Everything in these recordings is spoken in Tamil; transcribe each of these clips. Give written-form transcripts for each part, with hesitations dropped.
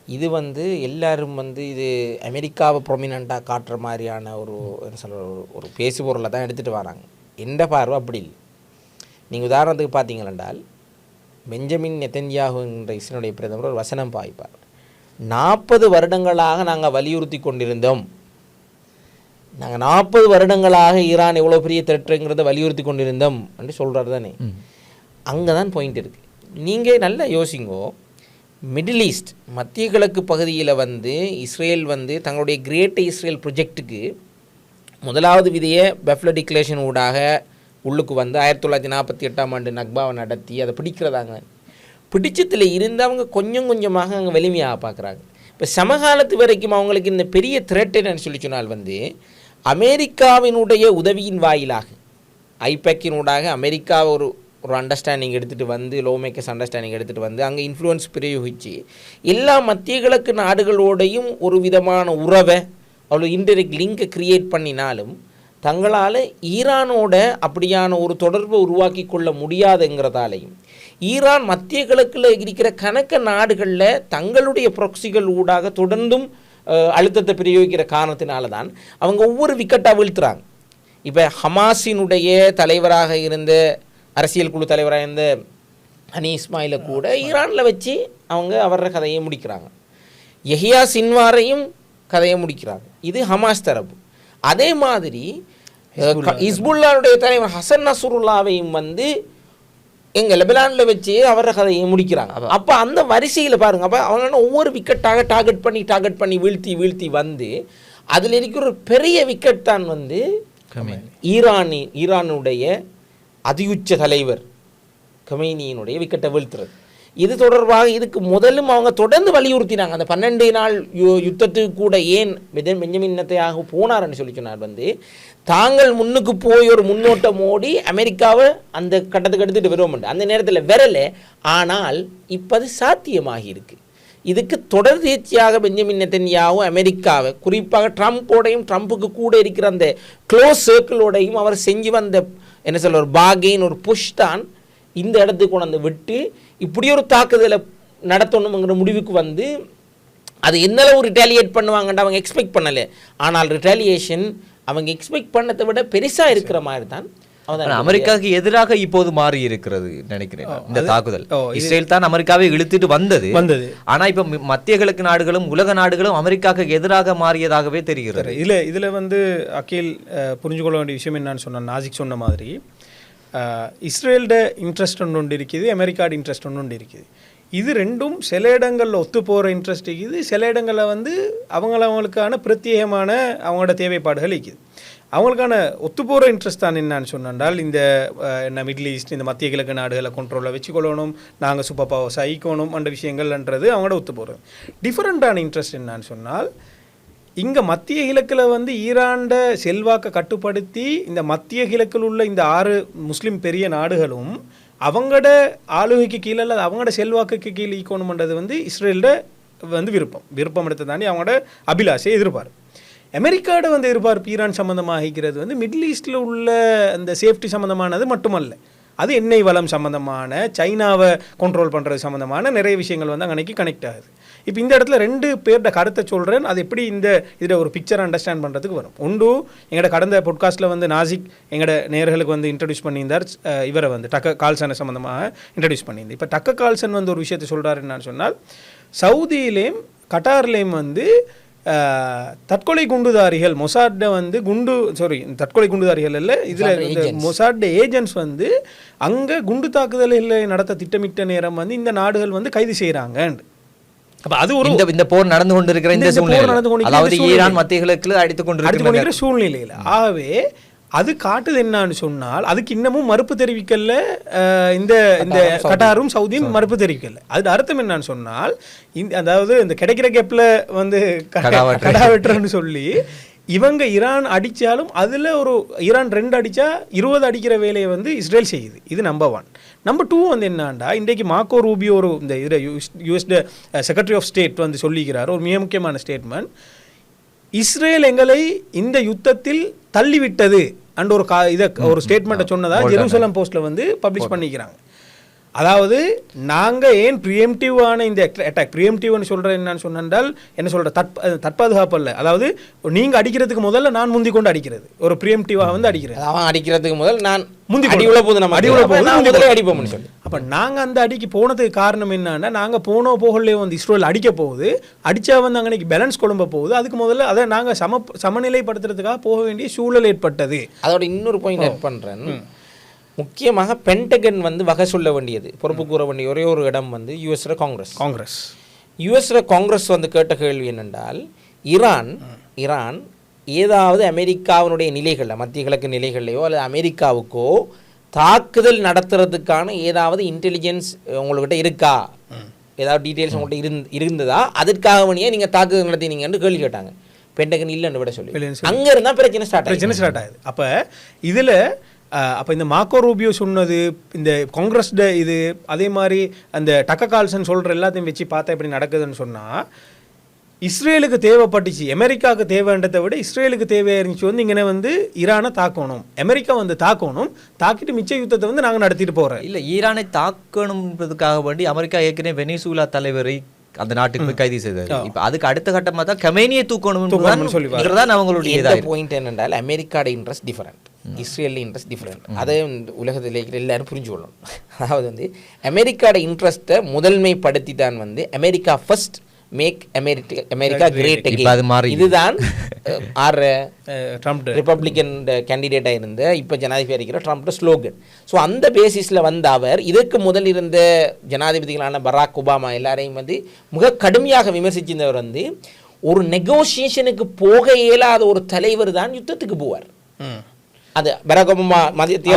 இது எல்லாரும் இது அமெரிக்காவை ப்ரொமினண்ட்டாக காட்டுற மாதிரியான ஒரு என்ன சொல்கிற ஒரு பேசுபொருளை தான் எடுத்துகிட்டு வராங்க. எந்த பார்வை அப்படி இல்லை. நீங்கள் உதாரணத்துக்கு பார்த்தீங்களென்றால் பெஞ்சமின் நெதன்யாஹு என்ற இஸ்ரேலுடைய பிரதமர் ஒரு வசனம் பாய்ப்பார். 40 வருடங்களாக நாங்கள் வலியுறுத்தி கொண்டிருந்தோம், நாங்கள் 40 வருடங்களாக ஈரான் எவ்வளோ பெரிய த்ரெட்டுங்கிறத வலியுறுத்தி கொண்டிருந்தோம் என்று சொல்கிறாரு தானே. அங்கே தான் பாயிண்ட் இருக்குது. நீங்கள் நல்லா யோசிங்கோ, மிடில் ஈஸ்ட் மத்திய கிழக்கு பகுதியில் இஸ்ரேல் தங்களுடைய கிரேட் இஸ்ரேல் ப்ரொஜெக்டுக்கு முதலாவது விதையை பெஃப்லோ டிக்ளரேஷன் ஊடாக உள்ளுக்கு 1948ஆம் ஆண்டு நக்பாவை நடத்தி அதை பிடிக்கிறதாங்க. பிடிச்சத்தில் இருந்து அவங்க கொஞ்சம் கொஞ்சமாக அங்கே வலிமையாக பார்க்குறாங்க. இப்போ சமகாலத்து வரைக்கும் அவங்களுக்கு இந்த பெரிய த்ரெட் என்னன்னு சொன்னால் அமெரிக்காவினுடைய உதவியின் வாயிலாக ஐபேக்கினூடாக அமெரிக்காவை ஒரு அண்டர்ஸ்டாண்டிங் எடுத்துகிட்டு லோ மேக்கர்ஸ் அண்டர்ஸ்டாண்டிங் எடுத்துகிட்டு அங்கே இன்ஃப்ளூயன்ஸ் பிரயோகித்து எல்லா மத்திய கிழக்கு நாடுகளோடையும் ஒரு விதமான உறவை அவ்வளோ இன்டெரக்ட் லிங்கை க்ரியேட் பண்ணினாலும் தங்களால் ஈரானோட அப்படியான ஒரு தொடர்பை உருவாக்கி கொள்ள முடியாதுங்கிறதாலையும் ஈரான் மத்திய கிழக்கில் இருக்கிற கணக்க நாடுகளில் தங்களுடைய ப்ராக்சிகள் ஊடாக தொடர்ந்தும் அழுத்தத்தை பிரயோகிக்கிற காரணத்தினால தான் அவங்க ஒவ்வொரு விக்கெட்டாக வீழ்த்துறாங்க. இப்போ ஹமாஸினுடைய தலைவராக இருந்த அரசியல் குழு தலைவராக இருந்த ஹனி இஸ்மாயிலை கூட ஈரானில் வச்சு அவங்க அவர கதையை முடிக்கிறாங்க. யஹ்யா சின்வாரையும் கதையை முடிக்கிறாங்க. இது ஹமாஸ் தரப்பு. அதே மாதிரி ஹிஸ்புல்லாவுடைய தலைவர் ஹசன் நஸ்ருல்லாவையும் எங்கள் லெபனானில் வச்சு அவர கதையை முடிக்கிறாங்க. அப்போ அந்த வரிசையில் பாருங்கள், அப்போ அவங்க ஒவ்வொரு விக்கெட்டாக டார்கெட் பண்ணி வீழ்த்தி அதில் இருக்கிற ஒரு பெரிய விக்கெட் தான் ஈரானுடைய அதியுச்ச தலைவர் கமேனியினுடைய விக்கெட்டை வீழ்த்துறது. இது தொடர்பாக இதுக்கு முதலும் அவங்க தொடர்ந்து வலியுறுத்தினாங்க. அந்த 12 நாள் யுத்தத்துக்கு கூட ஏன் பெஞ்சமின் நெதன்யாஹு போனார்ன்னு சொன்னார் தாங்கள் முன்னுக்கு போய் ஒரு முன்னோட்டம் ஓடி அமெரிக்காவை அந்த கட்டத்துக்கு எடுத்துகிட்டு வருவோம். அந்த நேரத்தில் வரல. ஆனால் இப்போ அது சாத்தியமாகி இருக்கு. இதுக்கு தொடர்ச்சியாக பெஞ்சமின் நெதன்யாஹு அமெரிக்காவை குறிப்பாக ட்ரம்ப்போடையும் ட்ரம்ப்புக்கு கூட இருக்கிற அந்த க்ளோஸ் சர்க்கிளோடையும் அவர் செஞ்சு வந்த என்ன சொல்ல ஒரு பாகெயின் ஒரு புஷ் தான் இந்த இடத்துக்கு கொண்டு விட்டு இப்படி ஒரு தாக்குதலை நடத்தணுங்கிற முடிவுக்கு அது எந்தளவு ரிட்டாலியேட் பண்ணுவாங்கன்னு அவங்க எக்ஸ்பெக்ட் பண்ணலை. ஆனால் ரிட்டாலியேஷன் அவங்க எக்ஸ்பெக்ட் பண்ணதை விட பெருசாக இருக்கிற மாதிரி தான் அமெரிக்காவுக்கு எதிராக இப்போது மாறி இருக்கிறது நினைக்கிறேன். இந்த தாக்குதல் இஸ்ரேல் தான் அமெரிக்காவை இழுத்துட்டு வந்தது. ஆனா இப்ப மத்திய கிழக்கு நாடுகளும் உலக நாடுகளும் அமெரிக்காவுக்கு எதிராக மாறியதாகவே தெரிகிறது. இதுல அகில் புரிஞ்சு கொள்ள வேண்டிய விஷயம் என்னன்னு சொன்ன நாசிக் சொன்ன மாதிரி இஸ்ரேலோட இன்ட்ரெஸ்ட் ஒன்று இருக்குது, அமெரிக்காவோட இன்ட்ரெஸ்ட் ஒன்று இருக்குது. இது ரெண்டும் சில இடங்களில் ஒத்து போகிற இன்ட்ரெஸ்ட் இருக்குது, சில இடங்களில் அவங்களுக்கான பிரத்யேகமான அவங்களோட தேவைப்பாடுகள் இருக்குது. அவங்களுக்கான ஒத்து போகிற இன்ட்ரெஸ்ட் தான் என்னான்னு சொன்னால் இந்த மிடில் ஈஸ்ட் இந்த மத்திய கிழக்கு நாடுகளை கண்ட்ரோலில் வச்சுக்கொள்ளணும், நாங்கள் சூப்பர் பவர்ஸ் ஆகிக்கணும் அந்த விஷயங்கள்ன்றது அவங்களோட ஒத்து போகிறது. டிஃப்ரெண்ட்டான இன்ட்ரெஸ்ட் என்னான்னு சொன்னால் இங்கே மத்திய கிழக்கில் ஈரான்ட செல்வாக்கை கட்டுப்படுத்தி இந்த மத்திய கிழக்கில் உள்ள இந்த 6 முஸ்லீம் பெரிய நாடுகளும் அவங்களோட ஆளுகைக்கு கீழே அல்லது அவங்களோட செல்வாக்குக்கு கீழே ஈக்கணும்ன்றது இஸ்ரேலோட விருப்பம் எடுத்து தாண்டி அவங்களோட அபிலாஷை எதிர்பார்ப்பு. அமெரிக்காவோட எதிர்பார்ப்பு ஈரான் சம்மந்தமாகிறது மிடில் ஈஸ்டில் உள்ள அந்த சேஃப்டி சம்மந்தமானது மட்டுமல்ல, அது எண்ணெய் வளம் சம்மந்தமான சைனாவை கண்ட்ரோல் பண்ணுறது சம்மந்தமான நிறைய விஷயங்கள் அன்னைக்கு கனெக்ட் ஆகுது. இப்போ இந்த இடத்துல 2 பேரோட கருத்தை சொல்கிறேன். அது எப்படி இதில் ஒரு பிக்சர் அண்டர்ஸ்டாண்ட் பண்ணுறதுக்கு வரும். ஒன்று எங்களோட கடந்த பாட்காஸ்ட்டில் நாசிக் எங்களோட நேயர்களுக்கு இன்ட்ரடியூஸ் பண்ணியிருந்தார். இவரை டக்க கால்சனை சம்மந்தமாக இன்ட்ரடியூஸ் பண்ணியிருந்தேன். இப்போ டக்க கால்சன் ஒரு விஷயத்தை சொல்கிறாரு என்னன்னு சொன்னால் சவுதியிலேயும் கட்டார்லேயும் தற்கொலை குண்டுதாரிகள் மொசாட்டை தற்கொலை குண்டுதாரிகள் இல்லை, இதில் மொசாட் ஏஜென்ட்ஸ் அங்கே குண்டு தாக்குதல்களை நடத்த திட்டமிட்ட நேரம் இந்த நாடுகள் கைது செய்கிறாங்க. அது ஒரு இந்த போர் நடந்து கொண்டிருக்கிற இந்த சூழ்நிலை, அதாவது ஈரான் மத்திய கிழக்கில் அடித்துக் கொண்டிருக்கிற சூழ்நிலையில். ஆகவே அது காட்டுது என்னன்னு சொன்னால் அதுக்கு இன்னமும் மறுப்பு தெரிவிக்கல இந்த கட்டாரும் சவுதியும் மறுப்பு தெரிவிக்கல. அது அர்த்தம் என்னன்னு சொன்னால் அதாவது இந்த கிடைக்கிற கேப்ல கடா வெட்டுறன்னு சொல்லி இவங்க ஈரான் அடித்தாலும் அதில் ஒரு ஈரான் 2 அடித்தா 20 அடிக்கிற வேலையை இஸ்ரேல் செய்யுது. இது நம்பர் 1. நம்பர் 2 என்னன்னா இன்றைக்கு மார்க்கோ ரூபியோ இந்த யூஎஸ் செக்ரட்டரி ஆஃப் ஸ்டேட் சொல்லிக்கிறார் ஒரு மிக முக்கியமான ஸ்டேட்மெண்ட். இஸ்ரேல் எங்களை இந்த யுத்தத்தில் தள்ளிவிட்டது அண்ட் ஒரு ஸ்டேட்மெண்ட்டை சொன்னதா ஜெருசலம் போஸ்ட்ல பப்ளிஷ் பண்ணிக்கிறாங்க. அதாவது நாங்கள் ஏன் ப்ரியம்டிவான இந்த அட்டாக், ப்ரியம்டிவ்னு சொல்கிறேன் என்னன்னு சொன்னால் என்ன சொல்கிற தற்பாதுகாப்பு இல்லை, அதாவது நீங்கள் அடிக்கிறதுக்கு முதல்ல நான் முந்தி கொண்டு அடிக்கிறது, ஒரு ப்ரியம்டிவாக வந்து அடிக்கிறது. அவன் அடிக்கிறதுக்கு முதல் நான் முந்தி அடிவுல போது நம்ம அடிவுல போது அடிப்போம்னு சொல்லி. அப்போ நாங்கள் அந்த அடிக்கு போனதுக்கு காரணம் என்னன்னா, நாங்கள் போகலே வந்து இஸ்ரேல் அடிக்க போகுது, அடித்தா வந்து அன்னைக்கு பேலன்ஸ் கொழும்ப போகுது, அதுக்கு முதல்ல அதை நாங்கள் சமநிலைப்படுத்துறதுக்காக போக வேண்டிய சூழல் ஏற்பட்டது. அதோட இன்னொரு பாயிண்ட் ஆட் பண்ணுறேன். முக்கியமாக பென்டகன் வந்து வகை சொல்ல வேண்டியது, பொறுப்பு கூற வேண்டிய ஒரே ஒரு இடம் வந்து யுஎஸ்ல யுஎஸ்ல காங்கிரஸ் வந்து கேட்ட கேள்வி என்னென்றால், ஈரான் ஏதாவது அமெரிக்காவினுடைய நிலைகளில், மத்திய கிழக்கு நிலைகள்லையோ அல்லது அமெரிக்காவுக்கோ தாக்குதல் நடத்துறதுக்கான ஏதாவது இன்டெலிஜென்ஸ் உங்கள்கிட்ட இருக்கா, ஏதாவது டீட்டெயில்ஸ் உங்கள்கிட்ட இருந்ததா, அதற்காக வேணியே நீங்கள் தாக்குதல் நடத்தினீங்கன்னு கேள்வி கேட்டாங்க. பென்டகன் இல்லைன்னு விட சொல்லி அங்கே இருந்தால் பிரச்சனை ஸ்டார்ட் ஆகுது. அப்போ இதில் அப்போ இந்த மார்க்கோ ரூபியோ சொன்னது, இந்த காங்கிரஸ் இது, அதே மாதிரி அந்த டக்கர் கார்ல்சன் சொல்கிற எல்லாத்தையும் வச்சு பார்த்தா எப்படி நடக்குதுன்னு சொன்னால், இஸ்ரேலுக்கு தேவைப்பட்டுச்சு, அமெரிக்காவுக்கு தேவைன்றதை விட இஸ்ரேலுக்கு தேவையாக இருந்துச்சு வந்து இங்கே வந்து ஈரானை தாக்கணும், அமெரிக்கா வந்து தாக்கணும், தாக்கிட்டு மிச்ச யுத்தத்தை வந்து நாங்கள் நடத்திட்டு போகிறோம். இல்லை, ஈரானை தாக்கணுன்றதுக்காக வேண்டி அமெரிக்கா ஏற்கனவே வெனிசூலா தலைவரை அந்த நாட்டுக்கு போய் கைது செய்தார். இப்போ அதுக்கு அடுத்த கட்டமாக தான் கமேனியை தூக்கணும்னு சொல்லிதான் அவங்களுடைய பாயிண்ட் என்னென்றால், அமெரிக்காவோட interest different, Israel interest different. அதை உலகத்தில் இருக்கிற எல்லாரும் புரிஞ்சு கொள்ளணும். அதாவது வந்து அமெரிக்காவோட இன்ட்ரெஸ்ட்டை முதன்மைப்படுத்தி தான் வந்து America first make America great again. இதுதான் ட்ரம்ப் ரிப்பப்ளிகன் கேண்டிடேட்டாக இருந்த இப்போ ஜனாதிபதி இருக்கிற ட்ரம்ப்ட ஸ்லோகன். ஸோ அந்த பேசிஸில் வந்து அவர் இதற்கு முதல் இருந்த ஜனாதிபதிகளான பராக் ஒபாமா எல்லாரையும் வந்து மிக கடுமையாக விமர்சிச்சிருந்தவர் வந்து, ஒரு நெகோசியேஷனுக்கு போக இயலாத ஒரு தலைவர் தான் யுத்தத்துக்கு போவார். அது பராக் ஒபாமா மத்திய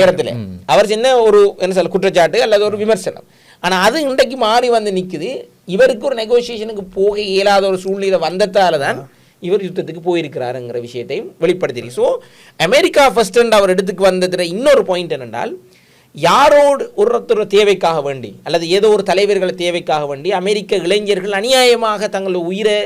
நேரத்தில் அவர் சின்ன ஒரு என்ன சொல்ல குற்றச்சாட்டு அல்லது ஒரு விமர்சனம். ஆனால் அது இன்றைக்கு மாறி வந்து நிற்குது. இவருக்கு ஒரு நெகோசியேஷனுக்கு போக இயலாத ஒரு சூழ்நிலை வந்ததால தான் இவர் யுத்தத்துக்கு போயிருக்கிறாருங்கிற விஷயத்தையும் வெளிப்படுத்திருக்கு. ஸோ அமெரிக்கா ஃபர்ஸ்ட் அவர் இடத்துக்கு வந்ததுல இன்னொரு பாயிண்ட் என்னென்றால், யாரோடு ஒருத்தர் தேவைக்காக வேண்டி அல்லது ஏதோ ஒரு தலைவர்களை தேவைக்காக வேண்டி அமெரிக்க இளைஞர்கள் அநியாயமாக தங்கள் உயிரை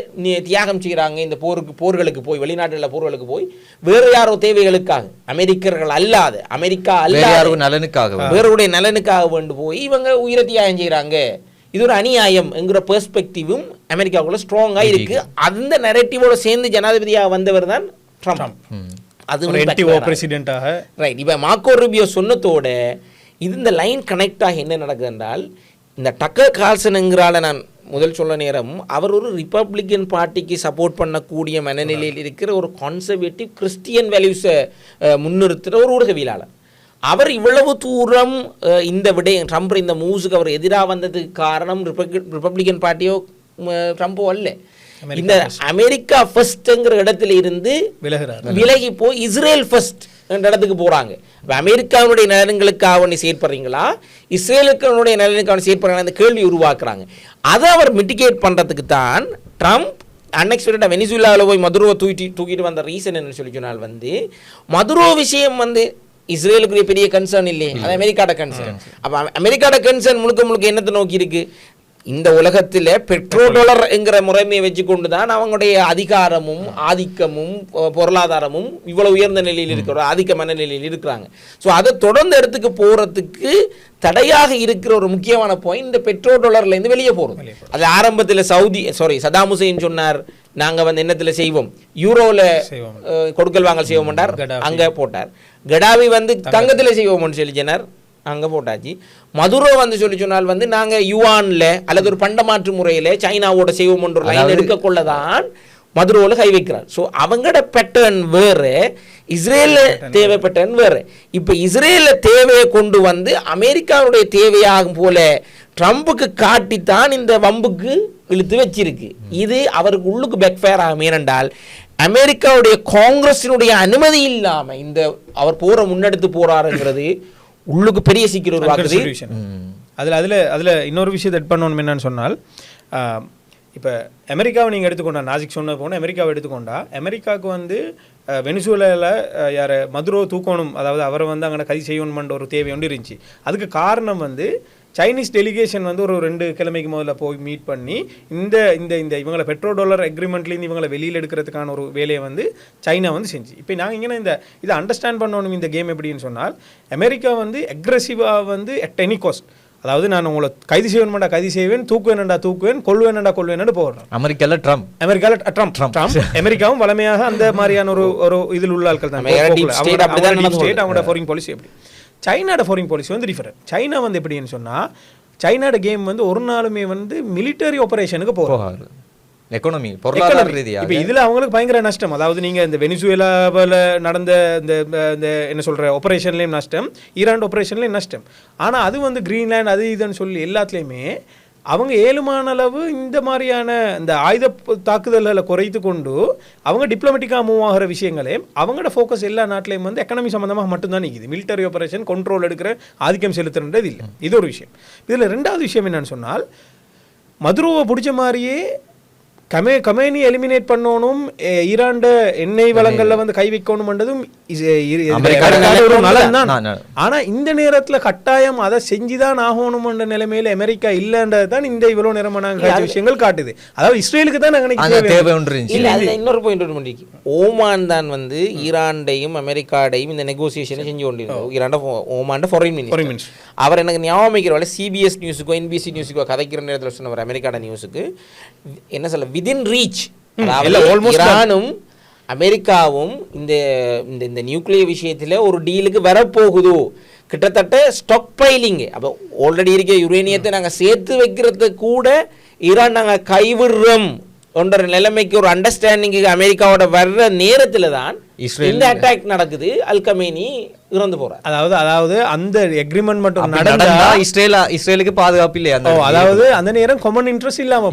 தியாகம் செய்கிறாங்க இந்த போர்களுக்கு போய், வெளிநாட்டில் போர்களுக்கு போய், வேறு யாரோ தேவைகளுக்காக, அமெரிக்கர்கள் அல்லாத, அமெரிக்கா அல்லாத நலனுக்காக, வேறுடைய நலனுக்காக வேண்டு போய் இவங்க உயிரை தியாகம் செய்கிறாங்க, இது ஒரு அநியாயம் என்கிற பெர்ஸ்பெக்டிவும் அமெரிக்காவுக்குள்ள ஸ்ட்ராங்காக இருக்கு. அந்த நரேட்டிவோட சேர்ந்து ஜனாதிபதியாக வந்தவர் தான் ட்ரம்ப். அது பிரசிடென்ட்டாக ரைட். இப்போ மார்க்கோ ரூபியோ சொன்னதோட இது இந்த லைன் கனெக்ட் ஆகி என்ன நடக்குது என்றால், இந்த டக்கர் கார்ல்சனுங்கிறால நான் முதல் சொல்ல நேரம், அவர் ஒரு ரிப்பப்ளிகன் பார்ட்டிக்கு சப்போர்ட் பண்ணக்கூடிய மனநிலையில் இருக்கிற ஒரு கான்சர்வேட்டிவ் கிறிஸ்டியன் வேல்யூஸை முன்னிறுத்துகிற ஒரு ஊடகவியலாளர். அவர் இவ்வளவு தூரம் இந்த விடயம் ட்ரம்ப் இந்த மூவ்ஸுக்கு அவர் எதிராக வந்ததுக்கு காரணம் ரிப்பப்ளிகன் பார்ட்டியோ ட்ரம்போ அல்ல, இந்த அமெரிக்கா ஃபர்ஸ்ட்ங்கிற இடத்துல இருந்து விலகி போய் இஸ்ரேல் ஃபர்ஸ்ட் என்ற இடத்துக்கு போறாங்க. அமெரிக்காவுடைய நலன்களுக்காக நீ செயற்படுறீங்களா, இஸ்ரேலுக்கு நலனுக்காக செயற்படுறீங்களா, அந்த கேள்வி உருவாக்குறாங்க. அதை அவர் மிட்டிகேட் பண்றதுக்கு தான் ட்ரம்ப் அன்எக்ஸ்பெக்டடாக வெனிசுலாவில் போய் மதுரோவை தூக்கிட்டு வந்த ரீசன் என்னன்னு சொல்லி சொன்னால் வந்து, மதுரோ விஷயம் வந்து இஸ்ரேலுக்குரிய பெரிய கன்சர்ன் இல்லையே, அது அமெரிக்காவோட கன்சர்ன். அப்போ அமெரிக்காவோட கன்சர்ன் முழுக்க என்னத்தை நோக்கி இருக்கு, இந்த உலகத்தில் பெட்ரோ டாலர் என்கிற முறைமையை வச்சு கொண்டு தான் அவங்களுடைய அதிகாரமும் ஆதிக்கமும் பொருளாதாரமும் இவ்வளவு உயர்ந்த நிலையில் இருக்கிற ஆதிக்க மனநிலையில் இருக்கிறாங்க. ஸோ அதை தொடர்ந்து இடத்துக்கு போகிறதுக்கு தடையாக இருக்கிற ஒரு முக்கியமான பாயிண்ட் இந்த பெட்ரோ டாலர்லேருந்து வெளியே போகிறது. அது ஆரம்பத்தில் சதாம் ஹுசைன் சொன்னார், நாங்கள் வந்து என்னத்தில் செய்வோம், யூரோவில் கொடுக்கல் வாங்கல் செய்வோம்ண்டார், அங்கே போட்டார். கடாவி வந்து தங்கத்தில் செய்வோம்னு சொல்லி சொன்னார், அங்கே போட்டாச்சு. மதுரோ வந்து சொல்லி சொன்னால் வந்து நாங்கள் யுவான்ல அல்லது ஒரு பண்டமாற்று முறையில் சைனாவோட செய்வோம்ன்ற லைன் எடுக்கக்கொள்ளதான் மதுரோவில் கை வைக்கிறார். ஸோ அவங்களோட பேட்டர்ன் வேறு, இஸ்ரேலில் தேவை பேட்டர்ன் வேறு. இப்போ இஸ்ரேலில் தேவையை கொண்டு வந்து அமெரிக்காவுடைய தேவையாகும் போல ட்ரம்புக்கு காட்டித்தான் இந்த வம்புக்கு இழுத்து வச்சிருக்கு. இது அவருக்கு உள்ளுக்கு பேக்ஃபயர் ஆகும். ஏனென்றால் அமெரிக்காவுடைய காங்கிரஸினுடைய அனுமதி இல்லாமல் இந்த அவர் போற முன்னெடுத்து போறாருங்கிறது உள்ளுக்கு பெரிய சீக்கிரம் உருவாக்குது. அதில் இன்னொரு விஷயத்தை எட் பண்ணணும் என்னன்னு சொன்னால், இப்போ அமெரிக்காவை நீங்கள் எடுத்துக்கொண்டா, நாசிக் சொன்ன போனால் அமெரிக்காவை எடுத்துக்கொண்டா, அமெரிக்காவுக்கு வந்து வெனிசுவேலாவில் யாரை மதுரோ தூக்கணும், அதாவது அவரை வந்து அங்கே கைது செய்யணும்ன்ற ஒரு தேவை ஒன்று இருந்துச்சு. அதுக்கு காரணம் வந்து சைனீஸ் டெலிகேஷன் வந்து ஒரு 2 கிழமைக்கு முதல்ல போய் மீட் பண்ணி இந்த இந்த இந்த இவங்களை பெட்ரோ டாலர் அக்ரிமெண்ட்லேருந்து இவங்களை வெளியில் எடுக்கிறதுக்கான ஒரு வேலையை வந்து சைனா வந்து செஞ்சு. இப்போ நாங்கள் இங்கே இதை அண்டர்ஸ்டாண்ட் பண்ணணும் இந்த கேம் எப்படின்னு சொன்னால், அமெரிக்கா வந்து அக்ரெசிவாக வந்து அட் எனி காஸ்ட், அதாவது நான் உங்களை கைது செய்வேன்டா கைது செய்வேன், தூக்குவேன்டா தூக்குவேன், கொள்வேன்டா போடுறேன். அமெரிக்காவில் ட்ரம்ப் அமெரிக்காவும் வளமையாக அந்த மாதிரியான ஒரு இதில் உள்ள ஆட்கள் தான். அவங்களோட ஃபாரின் பாலிசி எப்படி, சைனாட ஃபாரின் பாலிசி வந்து டிஃபரெண்ட். சைனா வந்து எப்படின்னு சொன்னால், சைனாட கேம் வந்து ஒரு நாளுமே வந்து மிலிட்டரி ஆபரேஷனுக்கு போகிறாங்க, எக்கானமி பொருளாதார ரீதியாக. இப்போ இதில் அவங்களுக்கு பயங்கர நஷ்டம். அதாவது நீங்கள் இந்த வெனிசுவேலாவில் நடந்த இந்த என்ன சொல்கிற ஆப்ரேஷன்லேயும் நஷ்டம், ஈரான் ஆப்ரேஷன்லேயும் நஷ்டம். ஆனால் அது வந்து கிரீன்லேண்ட் அது இதுன்னு சொல்லி எல்லாத்துலேயுமே அவங்க ஏழுமான அளவு இந்த மாதிரியான இந்த ஆயுத தாக்குதல்களை குறைத்து கொண்டு அவங்க டிப்ளமேட்டிக்காக மூவ் ஆகிற விஷயங்களே அவங்களோட ஃபோக்கஸ் எல்லா நாட்டிலையும் வந்து எக்கனாமி சம்மந்தமாக மட்டும்தான் நிற்கிது. மிலிட்டரி ஆபரேஷன் கண்ட்ரோல் எடுக்கிற ஆதிக்கம் செலுத்துறது இல்லை. இது ஒரு விஷயம். இதில் 2வது விஷயம் என்னன்னு சொன்னால், மதுரோவை பிடிச்ச மாதிரியே கமேனி எலிமினேட் பண்ணணும், ஈரான் எண்ணெய் வளங்கள்ல வந்து கை வைக்கணும்ன்றதும் ஒரு நலன் தான். ஆனா இந்த நேரத்துல கட்டாயம் அதை செஞ்சுதான் ஆகணும்ன்ற நிலைமையில அமெரிக்கா இல்லைன்றது தான் இந்த இவ்வளவு நேரமான விஷயங்கள் காட்டுது. அதாவது இஸ்ரேலுக்கு தான் இன்னொரு பாயிண்ட், ஓமான் தான் வந்து ஈரான்டையும் அமெரிக்காடையும் இந்த நெகோசியேஷனை செஞ்சு கொண்டிருந்தோம். ஈரான் ஓமான் ஃபாரின் மினிஸ்டர் அவர் எனக்கு ஞாபகம் வைக்கிறவரை சிபிஎஸ் நியூஸுக்கோ என்பிசி நியூஸுக்கோ கதைக்கிற நேரத்தில் சொன்னவர் அமெரிக்காட நியூஸுக்கு என்ன சொல்ல விதின் ரீச், ஈரானும் அமெரிக்காவும் இந்த இந்த நியூக்ளியர் விஷயத்தில் ஒரு டீலுக்கு வரப்போகுது, கிட்டத்தட்ட ஸ்டாக் பைலிங். அப்போ ஆல்ரெடி இருக்க யுரேனியத்தை நாங்கள் சேர்த்து வைக்கிறது கூட ஈரான் நாங்கள் கைவிடுறோம் என்ற நிலைமைக்கு ஒரு அண்டர்ஸ்டாண்டிங்கு அமெரிக்காவோட வர்ற நேரத்தில் தான் இந்த அட்டாக் நடக்குது. அல் கமேனி இறந்து போறார். அதாவது அந்த எக்ரிமெண்ட் மட்டும் நடந்தா இஸ்ரேலுக்கு பாதுகாப்பு இல்லையா? அதாவது அந்த நேரம் காமன் இன்ட்ரெஸ்ட் இல்லாம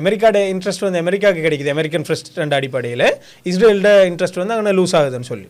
அமெரிக்காட இன்ட்ரெஸ்ட் வந்து அமெரிக்காவுக்கு கிடைக்குது, அமெரிக்கன் பிரசிடென்ட் அடிப்படையில் இஸ்ரேலோட இன்ட்ரெஸ்ட் வந்து அங்கே லூஸ் ஆகுதுன்னு சொல்லி